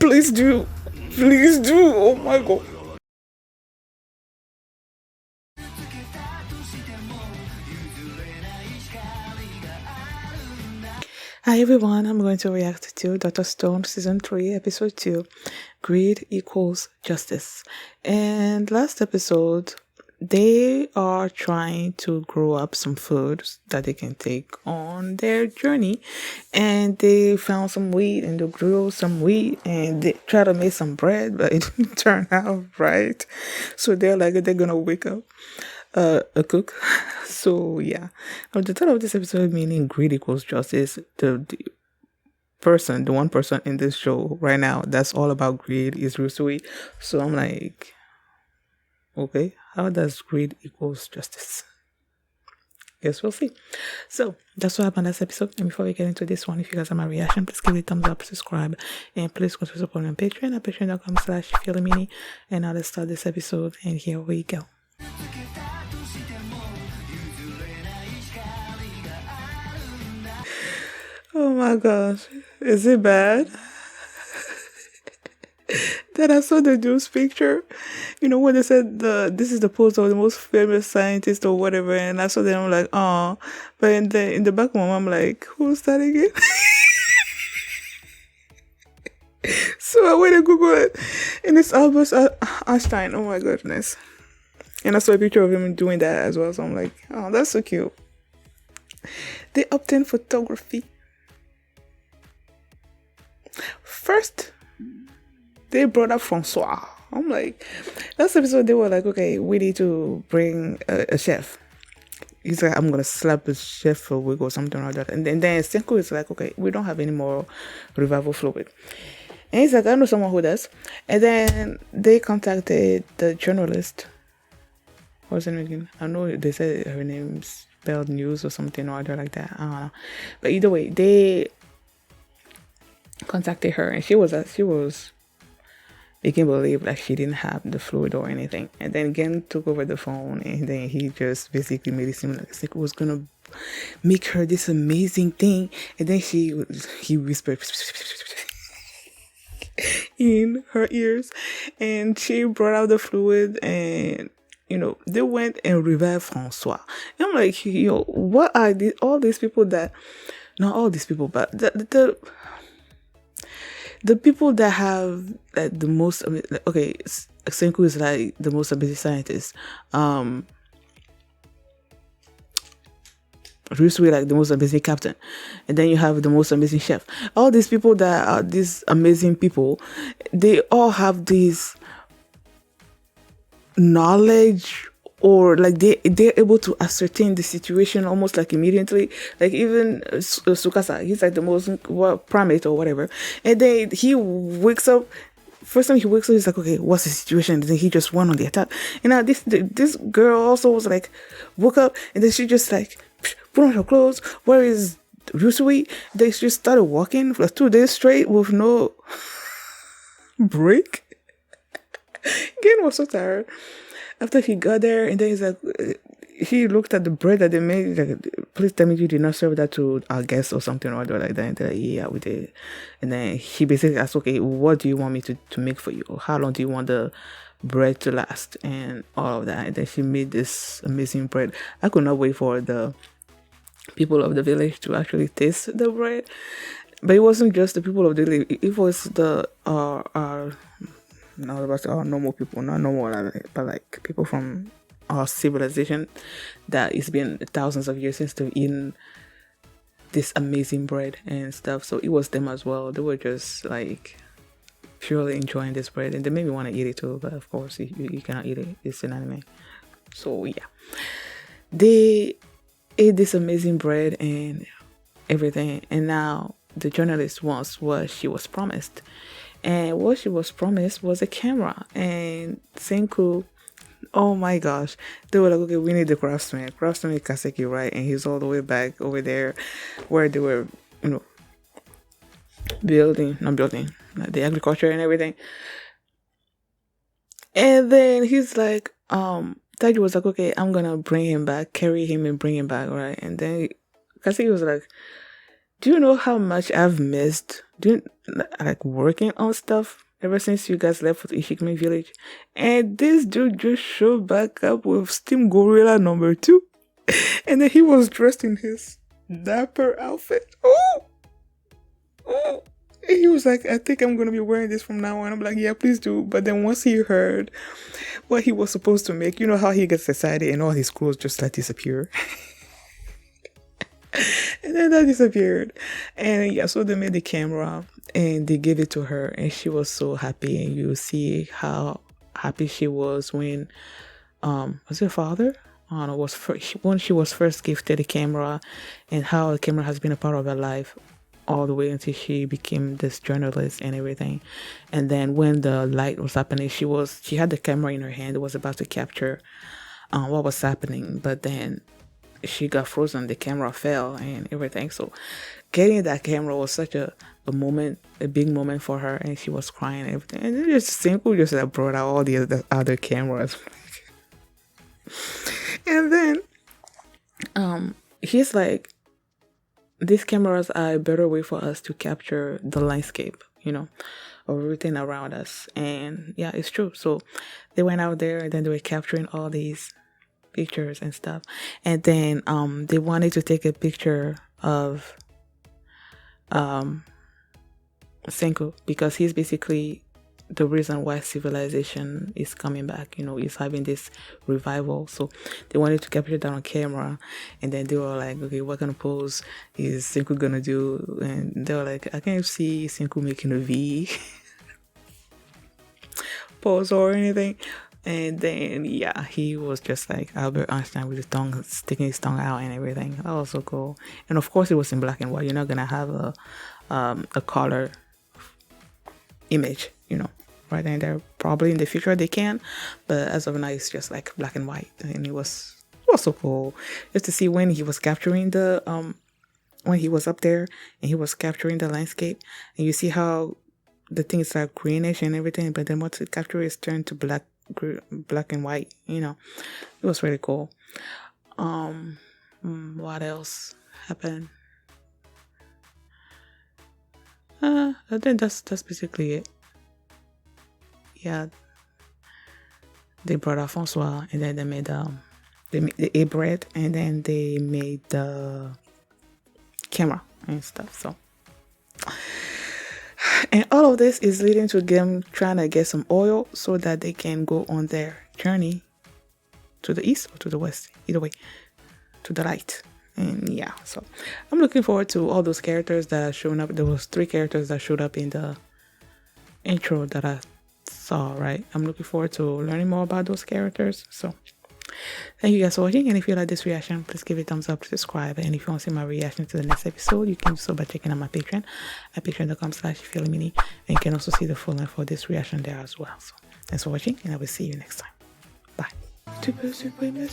Please do. Please do. Oh my god. Hi everyone, I'm going to react to Dr. Stone Season 3, Episode 2, Greed Equals Justice. And last episode, they are trying to grow up some foods that they can take on their journey. And they found some wheat and they grew some wheat and they try to make some bread, but it didn't turn out right. So they're gonna wake up a cook. So yeah, the title of this episode meaning greed equals justice. The one person in this show right now that's all about greed is Rusui. So I'm like, okay, how does greed equals justice? Guess we'll see. So that's what happened last episode. And before we get into this one, if you guys have my reaction, please give it a thumbs up, subscribe, and please go to support me on Patreon at patreon.com/Philomini. And now let's start this episode. And here we go. Oh my gosh, is it bad? Then I saw the news picture, when they said this is the post of the most famous scientist or whatever, and I saw them, I'm like, oh, but in the back of my mind, I'm like, who's that again? So I went to Google it, and it's Albert Einstein. Oh my goodness! And I saw a picture of him doing that as well. So I'm like, oh, that's so cute. They obtained photography. First, they brought up Francois. I'm like, last episode they were like, okay, we need to bring a chef. He's like, I'm gonna slap the chef for a wig or something like that. And then Senko is like, okay, we don't have any more revival fluid. And he's like, I know someone who does. And then they contacted the journalist. What's her name again? I know they said her name's spelled News or something or other like that. I don't know. But either way, they contacted her and she was making believe like she didn't have the fluid or anything. And then again took over the phone and then he just basically made it seem like it was gonna make her this amazing thing. And then he whispered in her ears and she brought out the fluid and they went and revived Francois. And I'm like, what are all these people that, not all these people, but the people that have like the most, okay, Senku is like the most amazing scientist. Rusui like the most amazing captain, and then you have the most amazing chef. All these people that are these amazing people, they all have this knowledge, or like they're able to ascertain the situation almost like immediately. Like even Tsukasa, he's like the most primate or whatever, and then he wakes up. First time he wakes up, he's like, okay, what's the situation? And then he just went on the attack. And now this girl also was like, woke up, and then she just like put on her clothes. Where is Rusui? They just started walking for 2 days straight with no break. Again, was so tired. After he got there, and then he's like, he looked at the bread that they made, like, please tell me you did not serve that to our guests or something or other like that. And they're like, yeah, we did. And then he basically asked, okay, what do you want me to make for you? How long do you want the bread to last? And all of that. And then she made this amazing bread. I could not wait for the people of the village to actually taste the bread. But it wasn't just the people of the village. It was the not about our normal people, not normal, but like people from our civilization that it's been thousands of years since they've eaten this amazing bread and stuff. So it was them as well. They were just like purely enjoying this bread, and they made me want to eat it too. But of course, you cannot eat it. It's an anime. So yeah, they ate this amazing bread and everything, and now the journalist wants what she was promised. And what she was promised was a camera. And Senku, oh my gosh, they were like, okay, we need the craftsman. Craftsman is Kaseki, right? And he's all the way back over there where they were, not building, like the agriculture and everything. And then he's like, Taiji was like, okay, I'm gonna bring him back, carry him and bring him back, right? And then Kaseki was like, Do you know how much I've missed like working on stuff ever since you guys left for the Ishikmi village? And this dude just showed back up with Steam Gorilla number 2. And then he was dressed in his dapper outfit. Oh! Oh! And he was like, I think I'm going to be wearing this from now on. I'm like, yeah, please do. But then once he heard what he was supposed to make, you know how he gets excited and all his clothes just like disappear. And then that disappeared. And yeah, so they made the camera and they gave it to her and she was so happy. And you see how happy she was when was her father? I don't know, was when she was first gifted a camera, and how the camera has been a part of her life all the way until she became this journalist and everything. And then when the light was happening, she had the camera in her hand, was about to capture what was happening, but then she got frozen, the camera fell and everything. So getting that camera was such a moment, a big moment for her, and she was crying and everything. And it just simple, just like brought out all the other cameras. And then he's like, these cameras are a better way for us to capture the landscape, you know, of everything around us. And yeah, it's true. So they went out there and then they were capturing all these pictures and stuff. And then they wanted to take a picture of Senku because he's basically the reason why civilization is coming back, you know, is having this revival. So they wanted to capture that on camera, and then they were like, okay, what kind of pose is Senku gonna do? And they were like, I can't see Senku making a V pose or anything. And then yeah, he was just like Albert Einstein with his tongue sticking his tongue out and everything. That was so cool. And of course it was in black and white. You're not gonna have a color image, you know, right? And they're probably in the future they can, but as of now it's just like black and white. And it was so cool just to see when he was capturing the when he was up there and he was capturing the landscape, and you see how the things are greenish and everything, but then once it capture is turned to black and white, you know. It was really cool. What else happened? I think that's basically it. Yeah, they brought out Francois, and then they made the A bread, and then they made the camera and stuff. So, and all of this is leading to them trying to get some oil so that they can go on their journey to the east or to the west, either way, to the right. And yeah, so I'm looking forward to all those characters that are showing up. There was 3 characters that showed up in the intro that I saw, right? I'm looking forward to learning more about those characters. So thank you guys for watching, and if you like this reaction, please give it a thumbs up, subscribe, and if you want to see my reaction to the next episode, you can do so by checking out my Patreon at patreon.com/feelimini, and you can also see the full length for this reaction there as well. So thanks for watching, and I will see you next time. Bye. Tu peux supprimer,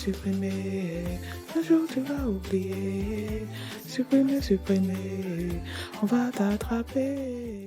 un jour tu vas oublier. Supprimer, on va t'attraper.